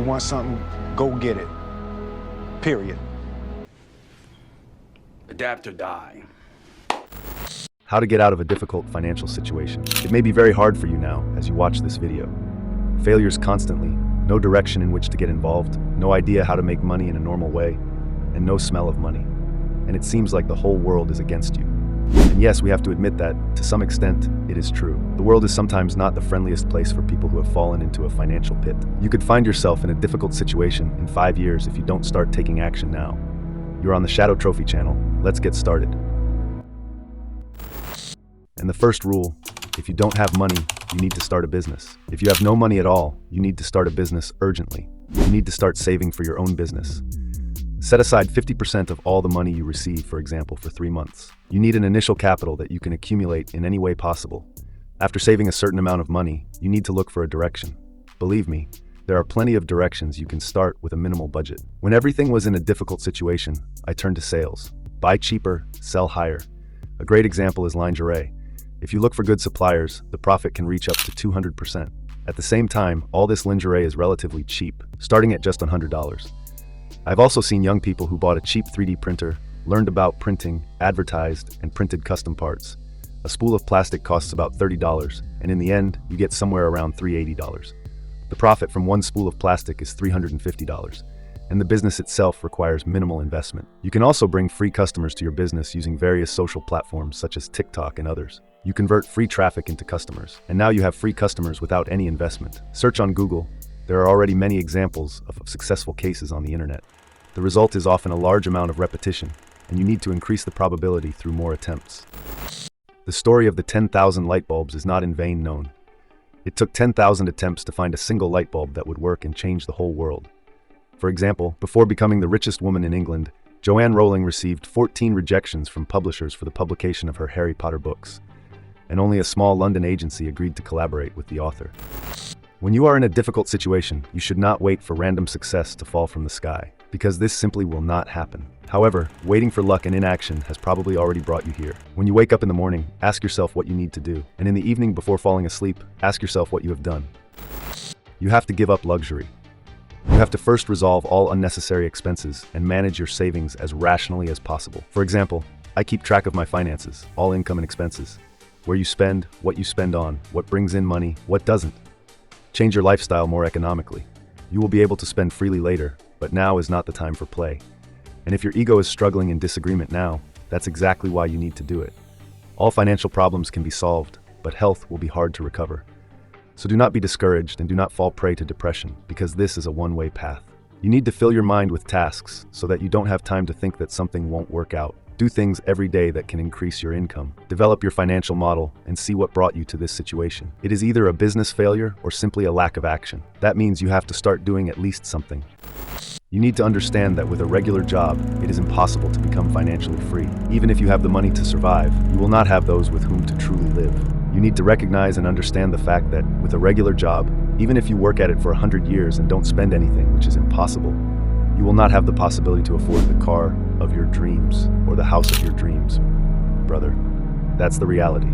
You want something, go get it. Period. Adapt or die. How to get out of a difficult financial situation. It may be very hard for you now as you watch this video. Failures constantly, no direction in which to get involved, no idea how to make money in a normal way, and no smell of money. And it seems like the whole world is against you. And yes, we have to admit that, to some extent, it is true. The world is sometimes not the friendliest place for people who have fallen into a financial pit. You could find yourself in a difficult situation in 5 years if you don't start taking action now. You're on the Shadow Trophy channel. Let's get started. And the first rule, if you don't have money, you need to start a business. If you have no money at all, you need to start a business urgently. You need to start saving for your own business. Set aside 50% of all the money you receive, for example, for 3 months. You need an initial capital that you can accumulate in any way possible. After saving a certain amount of money, you need to look for a direction. Believe me, there are plenty of directions you can start with a minimal budget. When everything was in a difficult situation, I turned to sales. Buy cheaper, sell higher. A great example is lingerie. If you look for good suppliers, the profit can reach up to 200%. At the same time, all this lingerie is relatively cheap, starting at just $100. I've also seen young people who bought a cheap 3D printer, learned about printing, advertised, and printed custom parts. A spool of plastic costs about $30, and in the end, you get somewhere around $380. The profit from one spool of plastic is $350, and the business itself requires minimal investment. You can also bring free customers to your business using various social platforms such as TikTok and others. You convert free traffic into customers, and now you have free customers without any investment. Search on Google. There are already many examples of successful cases on the internet. The result is often a large amount of repetition, and you need to increase the probability through more attempts. The story of the 10,000 light bulbs is not in vain known. It took 10,000 attempts to find a single light bulb that would work and change the whole world. For example, before becoming the richest woman in England, Joanne Rowling received 14 rejections from publishers for the publication of her Harry Potter books, and only a small London agency agreed to collaborate with the author. When you are in a difficult situation, you should not wait for random success to fall from the sky, because this simply will not happen. However, waiting for luck and inaction has probably already brought you here. When you wake up in the morning, ask yourself what you need to do, and in the evening before falling asleep, ask yourself what you have done. You have to give up luxury. You have to first resolve all unnecessary expenses and manage your savings as rationally as possible. For example, I keep track of my finances, all income and expenses. Where you spend, what you spend on, what brings in money, what doesn't. Change your lifestyle more economically. You will be able to spend freely later, but now is not the time for play. And if your ego is struggling in disagreement now, that's exactly why you need to do it. All financial problems can be solved, but health will be hard to recover. So do not be discouraged and do not fall prey to depression, because this is a one-way path. You need to fill your mind with tasks so that you don't have time to think that something won't work out. Do things every day that can increase your income. Develop your financial model and see what brought you to this situation. It is either a business failure or simply a lack of action. That means you have to start doing at least something. You need to understand that with a regular job, it is impossible to become financially free. Even if you have the money to survive, you will not have those with whom to truly live. You need to recognize and understand the fact that with a regular job, even if you work at it for 100 years and don't spend anything, which is impossible, you will not have the possibility to afford the car of your dreams or the house of your dreams. Brother, that's the reality.